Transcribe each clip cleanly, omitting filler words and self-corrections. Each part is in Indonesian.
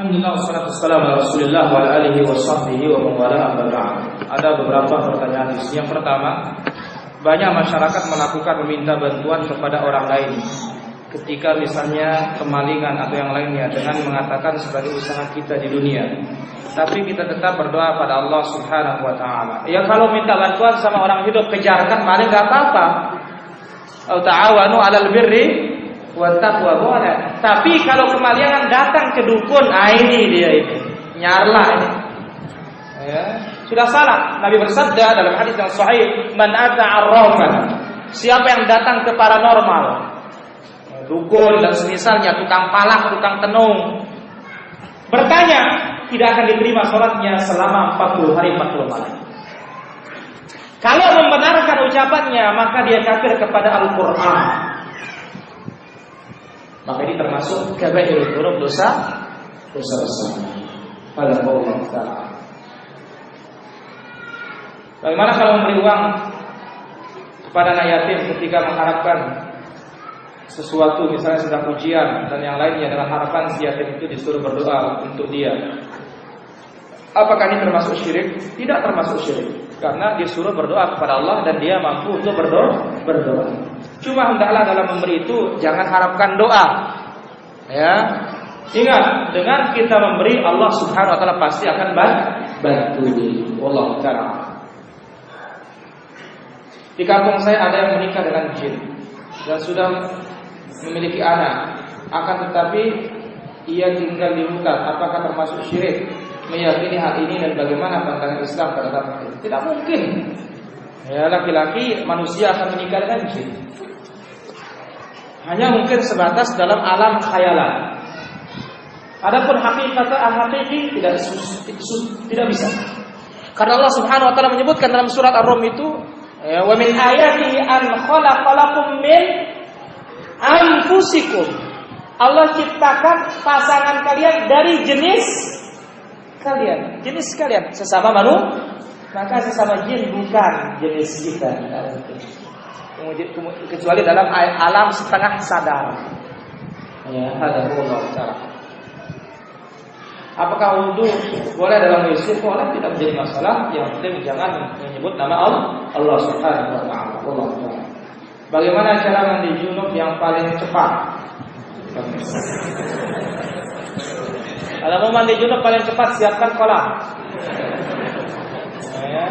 Alhamdulillah wassalatu wassalamu ala Rasulillah wa ala alihi wa sahbihi wa man wala amma ba'd. Ada beberapa pertanyaan di sini. Yang pertama, banyak masyarakat melakukan meminta bantuan kepada orang lain ketika misalnya kemalingan atau yang lainnya dengan mengatakan sebagai usaha kita di dunia. Tapi kita tetap berdoa pada Allah Subhanahu wa taala. Ya kalau minta bantuan sama orang hidup kejarkan maling enggak apa-apa. Ta'awanu 'alal birri wa taqwa boleh. Tapi kalau kemalingan datang ke dukun, ini dia ini. Nyarlah ini. Ya, sudah salah. Nabi bersabda dalam hadis yang sahih, "Man ata 'arrafan." Siapa yang datang ke paranormal, dukun dan semisalnya, tukang palak, tukang tenung, bertanya, tidak akan diterima sholatnya selama 40 hari 40 malam. Kalau membenarkan ucapannya, maka dia kafir kepada Al-Quran. Maka ini termasuk kabairul dzunub, dosa besar. Allah Ta'ala. Bagaimana kalau memberi uang kepada anak yatim ketika mengharapkan sesuatu, misalnya sedang ujian dan yang lainnya, dengan harapan si yatim itu disuruh berdoa untuk dia? Apakah ini termasuk syirik? Tidak termasuk syirik, karena disuruh berdoa kepada Allah dan dia mampu untuk berdoa. Cuma hendaklah dalam memberi itu jangan harapkan doa. Ya, ingat, dengan kita memberi, Allah Subhanahu wa taala pasti akan bantu. Wallahu ta'ala. Di kampung saya ada yang menikah dengan jin dan sudah memiliki anak, akan tetapi ia tinggal di hutan. Apakah termasuk syirik meyakini hal ini dan bagaimana pandangan Islam terhadap hal ini? Tidak mungkin. Ya, laki-laki manusia akan menikah dengan jin. Hanya mungkin sebatas dalam alam khayalan. Adapun hakiki tidak bisa. Karena Allah Subhanahu wa taala menyebutkan dalam surat Ar-Rum itu, wa min ayatihi an khalaqalakum min anfusikum. Allah ciptakan pasangan kalian dari jenis kalian, sesama manusia. Maka sesama jin bukan jenis kita. Kecuali dalam alam setengah sadar. Ya, ada Allah Ta'ala. Apakah wudu boleh dalam WC? Boleh, tidak menjadi masalah. Yang penting jangan menyebut nama Allah Subhanahu wa taala. Allah Ta'ala. Bagaimana cara mandi junub yang paling cepat? Kalau mau mandi junub paling cepat, siapkan kolam. Ya.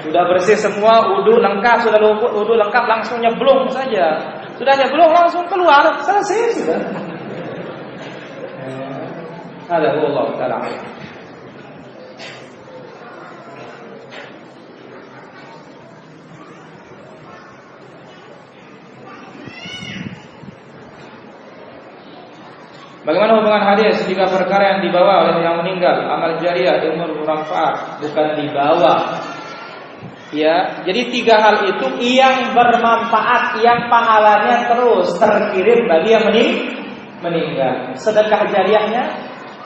Sudah bersih semua, wudu lengkap, wudu lengkap, langsung nyeblong saja. Sudah nyeblong langsung keluar, selesai sudah. Ada Allah Ta'ala. Bagaimana hubungan hadis jika perkara yang dibawa oleh yang meninggal, amal jariah, ilmu bermanfaat, bukan dibawa? Ya, jadi 3 hal itu yang bermanfaat, yang pahalanya terus terkirim bagi yang meninggal. Sedekah jariahnya,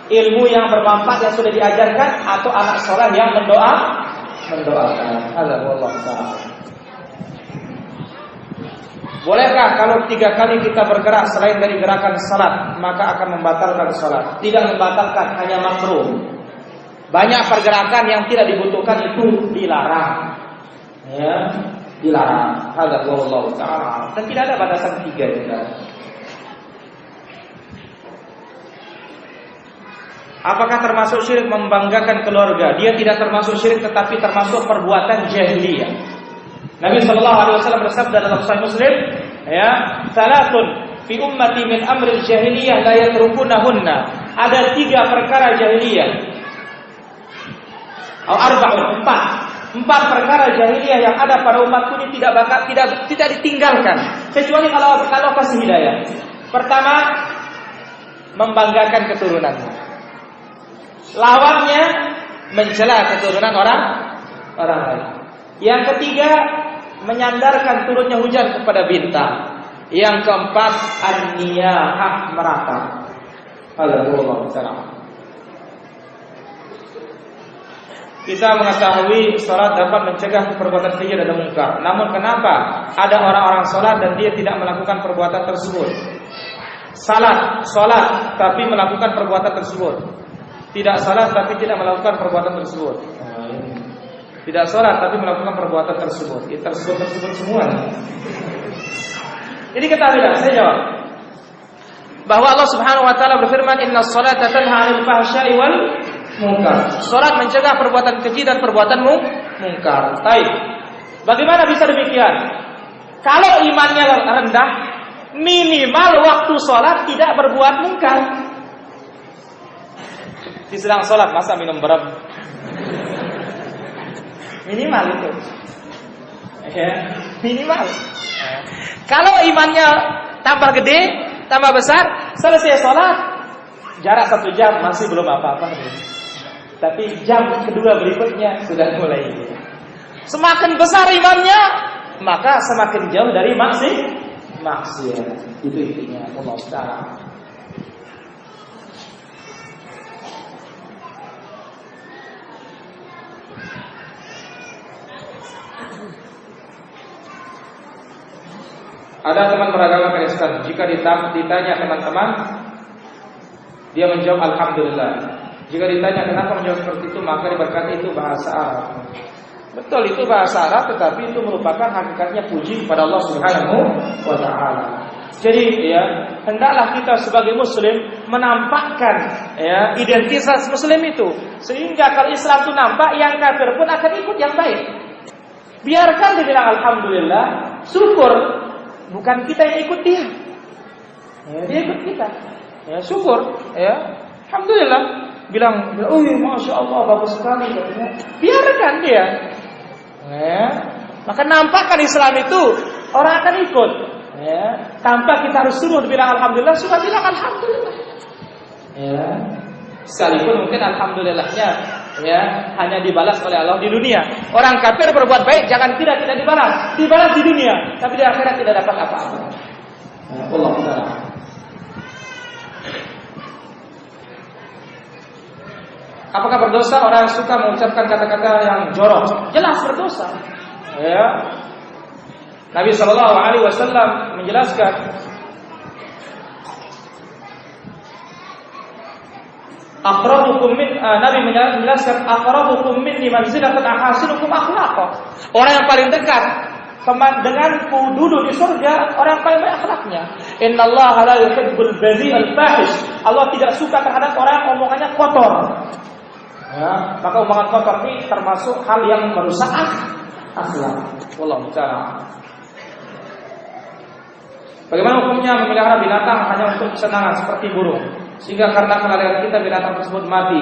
ilmu yang bermanfaat yang sudah diajarkan, atau anak soleh yang mendoakan. Allah Ta'ala. Bolehkah kalau 3 kali kita bergerak selain dari gerakan salat maka akan membatalkan salat? Tidak membatalkan, hanya makruh. Banyak pergerakan yang tidak dibutuhkan itu dilarang. Ya, dilarang. Hadza wallahu ta'ala. Dan tidak ada batasan 3 juga. Apakah termasuk syirik membanggakan keluarga? Dia tidak termasuk syirik, tetapi termasuk perbuatan jahiliyah. Nabi sallallahu alaihi wasallam bersabda dalam Sahih Muslim, ya, salatun fi ummati min amril jahiliyah la yatrukunahunna. Ada 3 perkara jahiliyah. Arba'un, 4 perkara jahiliyah yang ada pada umatku ini tidak ditinggalkan kecuali kalau kasih hidayah. Pertama, membanggakan keturunannya. Lawannya mencela keturunan orang lain. Yang ketiga, menyandarkan turunnya hujan kepada bintang. Yang keempat, an-niyahah, merata. Allah Ta'ala. Kita mengetahui salat dapat mencegah perbuatan keji dan munkar. Namun kenapa ada orang-orang salat dan dia tidak melakukan perbuatan tersebut? Salat tapi melakukan perbuatan tersebut. Tidak salat tapi tidak melakukan perbuatan tersebut. Tidak salat tapi melakukan perbuatan tersebut. Itu tersebut semua. Jadi ketahuilah, saya jawab bahwa Allah Subhanahu wa taala berfirman, "Innas salata tanha 'anil fahsya'i wal munkar." Salat mencegah perbuatan keji dan perbuatan mungkar. Baik. Bagaimana bisa demikian? Kalau imannya rendah, minimal waktu sholat tidak berbuat mungkar. Di sedang sholat masa minum berem? Minimal itu. Ya, minimal. Kalau imannya tambah gede, tambah besar, selesai sholat, jarak 1 jam masih belum apa-apa. Tapi jam kedua berikutnya sudah mulai. Semakin besar imannya, maka semakin jauh dari maksiat. Itu intinya. Allah Ta'ala. Ada teman beragama Kristen, jika ditanya teman-teman, dia menjawab alhamdulillah. Jika ditanya kenapa menjawab seperti itu, maka diberkati itu bahasa Arab. Betul, itu bahasa Arab, tetapi itu merupakan hakikatnya puji kepada Allah Subhanahu wa taala. Jadi ya, hendaklah kita sebagai muslim menampakkan ya identitas muslim itu, sehingga kalau Islam itu nampak, yang kafir pun akan ikut yang baik. Biarkan dia bilang alhamdulillah, syukur, bukan kita yang ikut dia. Ya, dia ikut kita. Ya, syukur, ya. Alhamdulillah, bilang, "Oh, masya Allah, bagus sekali," katanya. Biarkan dia. Ya, maka nampakkan Islam itu orang akan ikut. Ya, tanpa kita harus suruh bilang alhamdulillah, sudah bilang alhamdulillah. Ya, sekalipun mungkin alhamdulillahnya ya hanya dibalas oleh Allah di dunia. Orang kafir berbuat baik tidak dibalas di dunia, tapi di akhirat tidak dapat apa-apa. Allah Ta'ala. Apakah berdosa orang yang suka mengucapkan kata-kata yang jorok? Jelas berdosa. Ya. Nabi sallallahu alaihi wasallam menjelaskan, Nabi menjelaskan aqrabukum minni manzilatan ahasinukum akhlaqa. Orang yang paling dekat denganku duduk di surga, orang yang paling baik akhlaknya. Innallaha la yuhibbul badhi'al fahish. Allah tidak suka terhadap orang yang omongannya kotor. Ya, maka omongan kotor ini termasuk hal yang merusak akhlak. Wallahu ta'ala. Bagaimana hukumnya memelihara binatang hanya untuk kesenangan seperti burung, sehingga karena kelalaian kita binatang tersebut mati?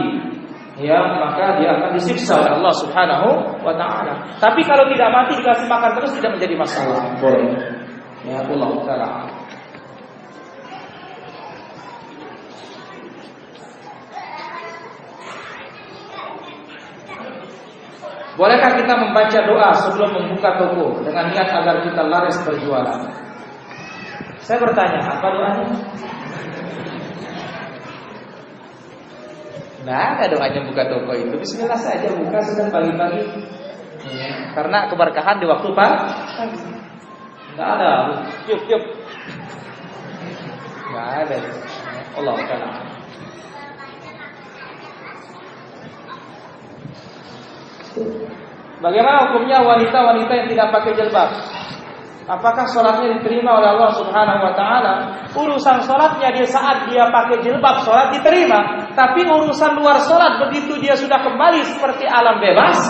Ya, maka dia akan disiksa oleh Allah Subhanahu wa taala. Tapi kalau tidak mati dikasih makan terus tidak menjadi masalah. Boleh. Ya, Allah Ta'ala. Bolehkah kita membaca doa sebelum membuka toko dengan niat agar kita laris berjualan? Saya bertanya, apa doanya? Nah, ada doanya buka toko itu. Bismillah saja buka sudah pagi-pagi. Ya, karena keberkahan di waktu pagi. Enggak ada. Yuk. Enggak ada. Allah Ta'ala. Bagaimana hukumnya wanita-wanita yang tidak pakai jilbab? Apakah sholatnya diterima oleh Allah Subhanahu wa taala? Urusan sholatnya dia saat dia pakai jilbab, sholat diterima. Tapi urusan luar sholat, begitu dia sudah kembali seperti alam bebas,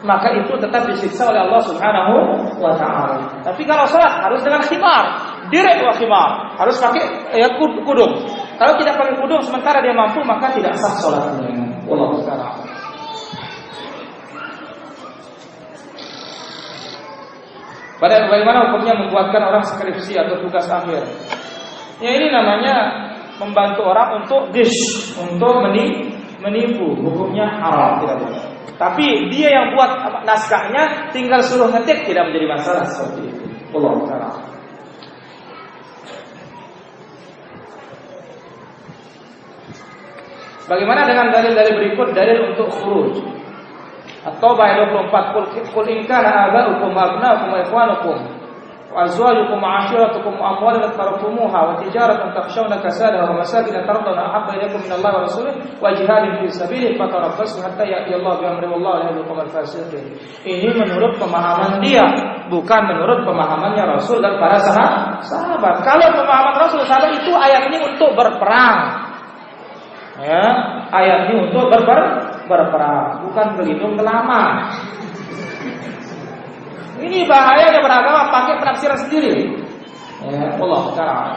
maka itu tetap disiksa oleh Allah Subhanahu wa taala. Tapi kalau sholat harus dengan khimar, direct wa khimar, harus pakai kudung. Kalau tidak pakai kudung sementara dia mampu, maka tidak sah sholatnya. Wallahu ta'ala. Bagaimana hukumnya membuatkan orang skripsi atau tugas akhir? Ya, ini namanya membantu orang untuk menipu. Hukumnya haram, tidak boleh. Tapi dia yang buat naskahnya tinggal suruh ngetik, tidak menjadi masalah seperti itu. Allah Ta'ala. Bagaimana dengan dalil-dalil berikut? Dalil untuk khuruj. At-Taubah ayat 24, Qul in kana aba'ukum wa abna'ukum wa ikhwanukum وأزواجكم وعشيرتكم وأموال اقترفتموها وتجارة تخشون كسادها ومساكن ترضون أحب إليكم من الله ورسوله وجهاد في سبيله فتربصوا حتى يأتي الله بأمره والله لا يهدي القوم الفاسقين. Ini menurut pemahaman dia, bukan menurut pemahamannya Rasul dan para sahabat. Kalau pemahaman Rasul sahabat itu ayat ini untuk berperang. Ya, ayat ini untuk berperang, bukan berlindung selama. Ini bahayanya beragama pakai penafsiran sendiri. Ya, Allah Ta'ala.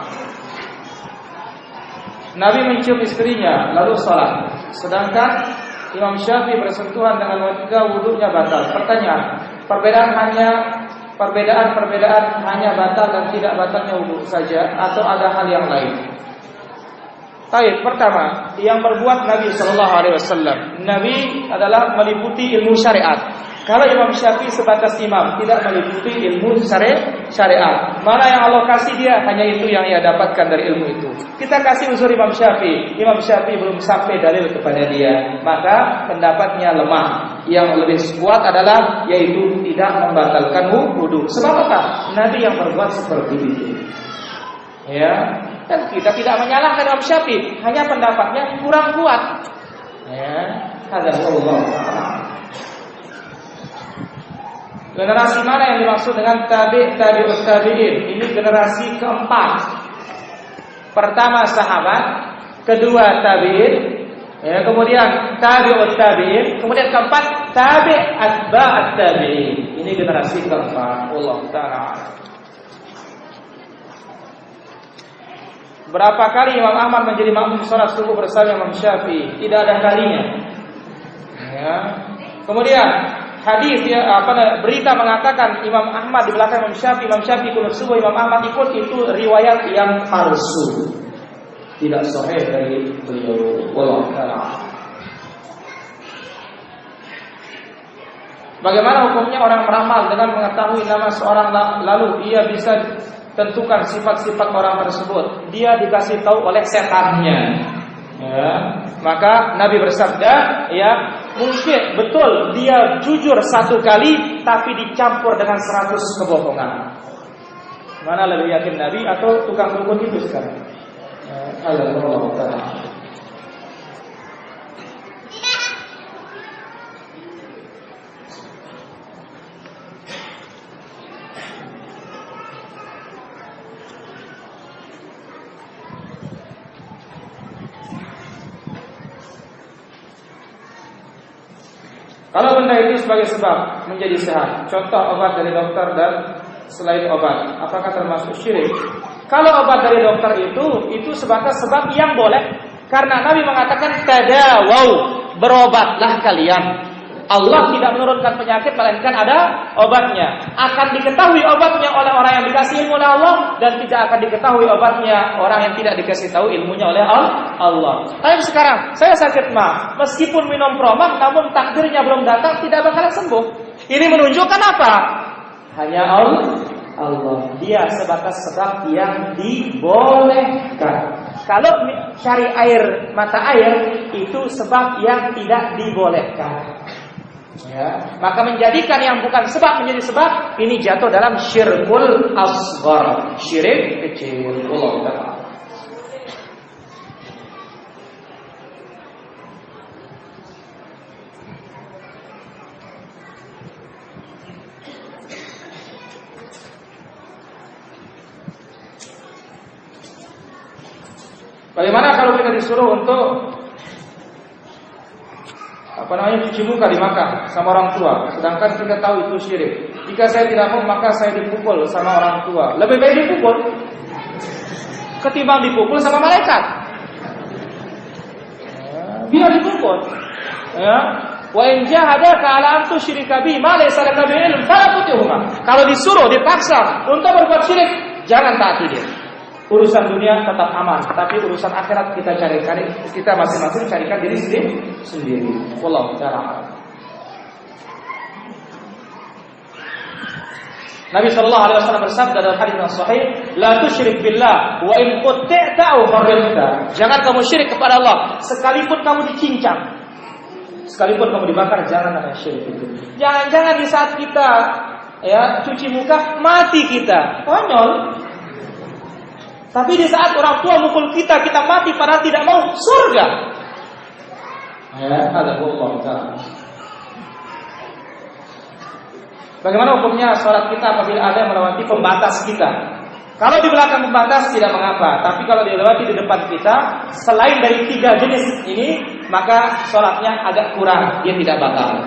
Nabi mencium istrinya lalu salat, sedangkan Imam Syafi'i bersentuhan dengan wanita wudunya batal. Pertanyaan, perbedaan hanya batal dan tidak batalnya wudu saja atau ada hal yang lain? Baik, pertama, yang berbuat Nabi Sallallahu Alaihi Wasallam. Nabi adalah meliputi ilmu syariat. Kalau Imam Syafi'i sebatas imam, tidak meliputi ilmu syariat. Mana yang Allah kasih dia, hanya itu yang ia dapatkan dari ilmu itu. Kita kasih unsur Imam Syafi'i. Imam Syafi'i belum sampai dalil kepada dia, maka pendapatnya lemah. Yang lebih kuat adalah yaitu tidak membatalkan wudu. Sebab apa? Nabi yang berbuat seperti itu. Ya, dan kita tidak menyalahkan Imam Syafi'i, hanya pendapatnya kurang kuat. Ya, ada Allah. Generasi mana yang dimaksud dengan tabi'ut tabi'in? Ini generasi keempat. Pertama sahabat, kedua tabi'in, ya, kemudian tabi'ut tabi'in, kemudian keempat atba'at tabi'in. Ini generasi keempat. Allah Ta'ala. Berapa kali Imam Ahmad menjadi makmum salat subuh bersama Imam Syafi'i? Tidak ada kalinya. Ya. Kemudian hadis berita mengatakan Imam Ahmad di belakang Imam Syafi'i kunut subuh, Imam Ahmad ikut, itu riwayat yang palsu. Tidak sahih dari beliau. Wallahu ta'ala. Bagaimana hukumnya orang meramal dengan mengetahui nama seorang lalu ia bisa tentukan sifat-sifat orang tersebut? Dia dikasih tahu oleh setannya. Ya, maka Nabi bersabda, ya, mungkin betul dia jujur satu kali tapi dicampur dengan 100 kebohongan. Mana lebih yakin Nabi atau tukang dukun itu sekarang? Allah Ta'ala. Kalau benda itu sebagai sebab menjadi sehat, contoh obat dari dokter dan selain obat, apakah termasuk syirik? Kalau obat dari dokter itu sebatas sebab yang boleh, karena Nabi mengatakan tadawau, berobatlah kalian. Allah tidak menurunkan penyakit melainkan ada obatnya. Akan diketahui obatnya oleh orang yang dikasih ilmu oleh Allah, dan tidak akan diketahui obatnya orang yang tidak dikasih tahu ilmunya oleh Allah. Tapi sekarang saya sakit mah, meskipun minum promah, namun takdirnya belum datang, tidak bakalan sembuh. Ini menunjukkan apa? Hanya Allah. Dia sebatas sebab yang dibolehkan. Kalau cari mata air itu sebab yang tidak dibolehkan. Ya, maka menjadikan yang bukan sebab menjadi sebab, ini jatuh dalam syirkul asghar, syirik kecil. Allah Ta'ala. Bagaimana kalau kita disuruh untuk cuci muka di Makkah sama orang tua, sedangkan kita tahu itu syirik. Jika saya tidak mau, maka saya dipukul sama orang tua. Lebih baik dipukul ketimbang dipukul sama malaikat. Biar dipukul. Ya. Wa in jahadaka ala an tusyrika bi ma laysa laka bihi ilm fala tuti'huma. Kalau disuruh, dipaksa untuk berbuat syirik, jangan taati dia. Urusan dunia tetap aman, tapi urusan akhirat kita cari-cari, kita masing-masing carikan diri sendiri. Wallahu ta'ala. Nabi sallallahu alaihi wasallam bersabda dalam hadis yang sahih, "La tusyrik billah wa in qut'ta aw harrimta." Jangan kamu syirik kepada Allah, sekalipun kamu dicincang, sekalipun kamu dibakar, jangan ada syirik itu. Jangan-jangan di saat kita ya cuci muka, mati kita. Konyol. Tapi di saat orang tua mukul kita, kita mati padahal tidak mau surga. Ya, ada Allah Ta'ala. Bagaimana hukumnya sholat kita apabila ada yang melewati pembatas kita? Kalau di belakang pembatas tidak mengapa, tapi kalau dilewati di depan kita, selain dari 3 jenis ini, maka sholatnya agak kurang, dia tidak batal.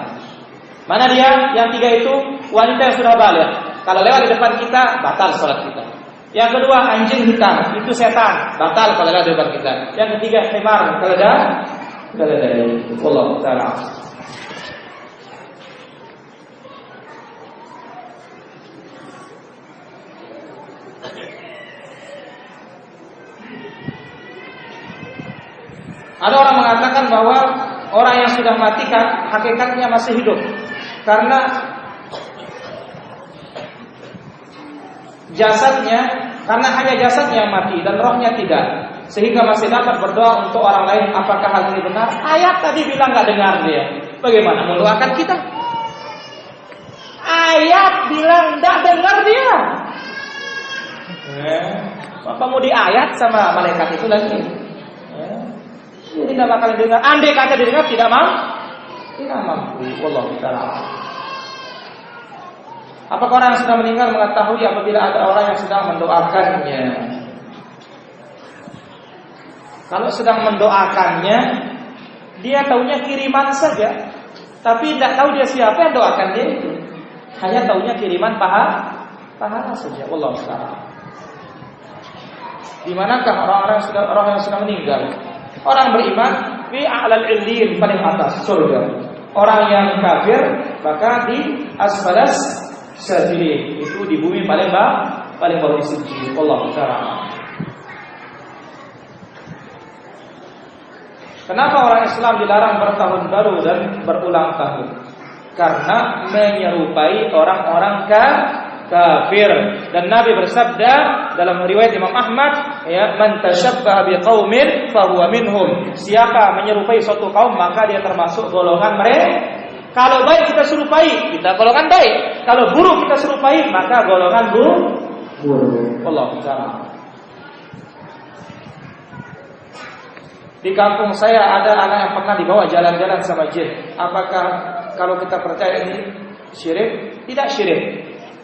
Mana dia? Yang 3 itu wanita yang sudah balik. Kalau lewat di depan kita, batal sholat kita. Yang kedua, anjing hitam, itu setan, batal kalau lewat di depan kita. Yang ketiga, himar, keledai. Allah Ta'ala. Ada orang mengatakan bahwa orang yang sudah mati hakikatnya masih hidup karena hanya jasadnya yang mati dan rohnya tidak, sehingga masih dapat berdoa untuk orang lain. Apakah hal ini benar? Ayat tadi bilang nggak dengar dia. Bagaimana mendoakan kita? Ayat bilang nggak dengar dia. Apa mau diayat sama malaikat itu lagi? Dia tidak bakal dengar. Andai kata didengar tidak mampu. Wallahu ta'ala. Apakah orang yang sudah meninggal mengetahui apabila ada orang yang sedang mendoakannya? Kalau sedang mendoakannya, dia taunya kiriman saja, tapi tidak tahu dia siapa yang doakan dia itu. Hanya taunya kiriman pahala saja. Wallahu ta'ala. Di manakah orang yang sudah meninggal? Orang beriman fi a'lal illin, paling atas surga. Orang yang kafir maka di asfalas safilin, itu di bumi paling bawah di sini. Allah Ta'ala. Kenapa orang Islam dilarang bertahun baru dan berulang tahun? Karena menyerupai orang-orang kafir. Dan Nabi bersabda dalam riwayat Imam Ahmad, ya, man tashabbaha biqaumin fahuwa minhum. Siapa menyerupai suatu kaum maka dia termasuk golongan mereka. Kalau baik kita serupai, kita golongan baik. Kalau buruk kita serupai, maka golongan buruk. Allah Ta'ala. Di kampung saya ada anak yang pernah dibawa jalan-jalan sama jin. Apakah kalau kita percaya ini syirik? Tidak syirik,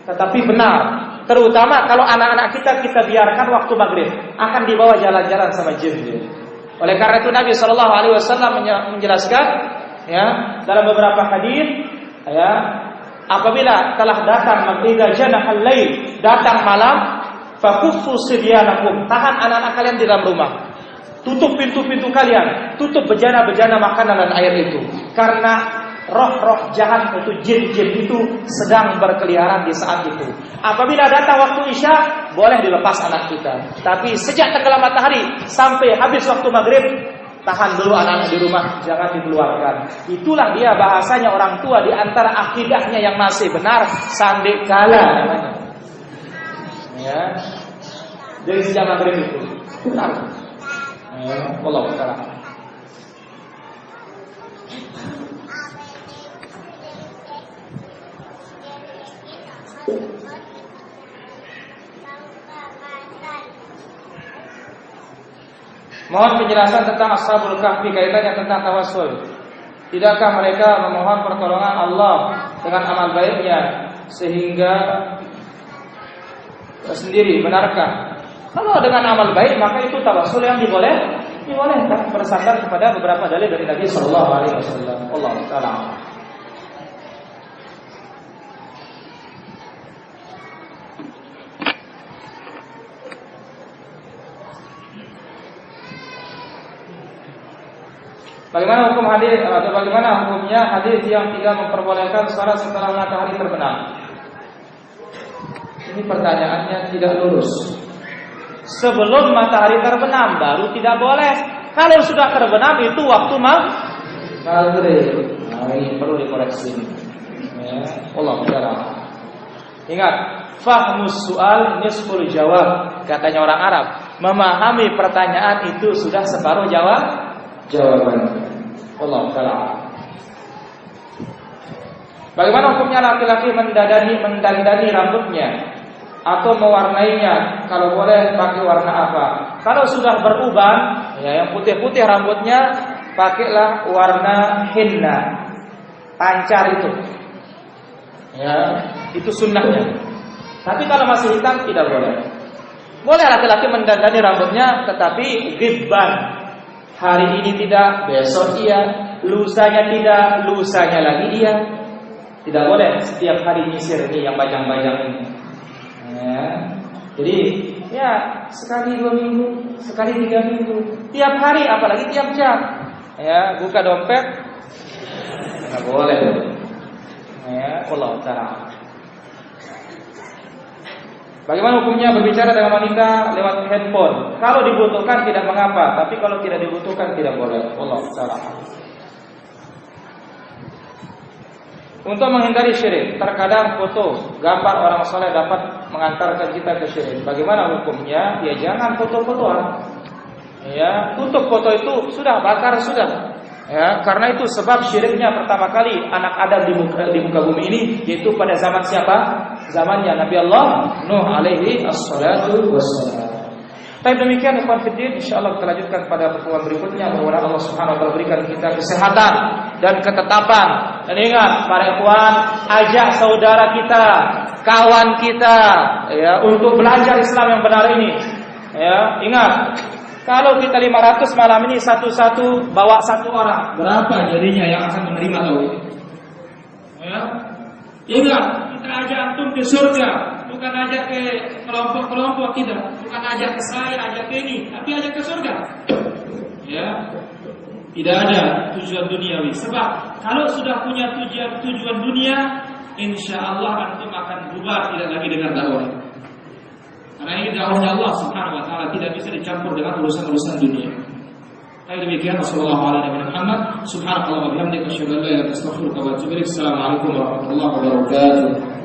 tetapi benar. Terutama kalau anak-anak kita biarkan waktu maghrib, akan dibawa jalan-jalan sama jin. Oleh karena itu Nabi SAW menjelaskan, ya, dalam beberapa hadis, ya, apabila telah datang idza janahal lail, datang malam, fakuffu sibyanakum, tahan anak-anak kalian di dalam rumah. Tutup pintu-pintu kalian, tutup bejana-bejana makanan dan air itu, karena roh-roh jahat itu, jin-jin itu sedang berkeliaran di saat itu. Apabila datang waktu Isya, boleh dilepas anak kita. Tapi sejak tenggelam matahari sampai habis waktu maghrib, tahan dulu anak-anak di rumah, jangan dikeluarkan. Itulah dia bahasanya orang tua di antara akidahnya yang masih benar, sandekala namanya. Ya. Dari sejak maghrib itu. Benar. Allah Ta'ala. Mohon penjelasan tentang Ashabul Kahfi, kaitannya tentang tawassul. Tidakkah mereka memohon pertolongan Allah dengan amal baiknya sehingga sendiri? Benarkah? Kalau dengan amal baik maka itu tawassul yang dibolehkan bersandar kepada beberapa dalil dari Nabi sallallahu alaihi wasallam. Allah Ta'ala. Bagaimana hukum hadis atau bagaimana hukumnya hadis yang tidak memperbolehkan salat setelah matahari terbenam? Ini pertanyaannya tidak lurus. Sebelum matahari terbenam baru tidak boleh. Kalau sudah terbenam itu waktu maghrib. Nah, ini perlu dikoreksi. Ya, Allah Ta'ala. Ingat, fahmus su'al nisful jawab, katanya orang Arab. Memahami pertanyaan itu sudah separuh jawaban. Allah Ta'ala. Bagaimana hukumnya laki-laki mendandani rambutnya atau mewarnainya? Kalau boleh pakai warna apa? Kalau sudah beruban, ya, yang putih-putih rambutnya, pakailah warna henna, pancar itu. Ya, itu sunnahnya. Tapi kalau masih hitam tidak boleh. Boleh laki-laki mendandani rambutnya, tetapi ghibban. Hari ini tidak, besok iya, lusanya tidak, lusanya lagi iya. Tidak boleh setiap hari nyisir ini yang bajang-bajang ini. Ya. Jadi ya sekali 2 minggu, sekali 3 minggu, tiap hari, apalagi tiap jam. Ya, buka dompet nggak boleh. Ya, Allah Ta'ala. Bagaimana hukumnya berbicara dengan wanita lewat handphone? Kalau dibutuhkan tidak mengapa, tapi kalau tidak dibutuhkan tidak boleh. Allah Ta'ala. Untuk menghindari syirik, terkadang foto, gambar orang soleh dapat mengantarkan kita ke syirik. Bagaimana hukumnya? Ya jangan foto-fotoan. Ya, tutup foto itu, sudah bakar sudah. Ya, karena itu sebab syiriknya pertama kali anak Adam di muka bumi ini, yaitu pada zaman siapa? Zamannya Nabi Allah Nuh alaihi assalatu wassalam. Baik, demikian ikhwan fillah, insyaallah kita lanjutkan pada pertemuan berikutnya. Mudah-mudahan Allah Subhanahu wa taala berikan kita kesehatan dan ketetapan. Dan ingat para ikhwan, ajak saudara kita, kawan kita ya untuk belajar Islam yang benar ini. Ya, ingat, kalau kita 500 malam ini satu-satu bawa 1 orang, berapa jadinya yang akan menerima tauhid? Ya. Ingat, kita ajak antum ke surga, bukan ajak ke kelompok-kelompok, tidak. Bukan ajak ke saya, ajak ke ini, tapi ajak ke surga. Ya. Tidak ada tujuan duniawi. Sebab kalau sudah punya tujuan dunia, insya Allah antum akan bubar, tidak lagi dengar dakwah. Karena ini dakwahnya Allah Subhanahu wa taala tidak bisa dicampur dengan urusan-urusan dunia. Baik, demikian wassalamualaikum warahmatullahi wabarakatuh. Subhanallahi wa bihamdihi asyhadu an la ilaha illa anta astaghfiruka wa atubu ilaik. Assalamualaikum warahmatullahi wabarakatuh.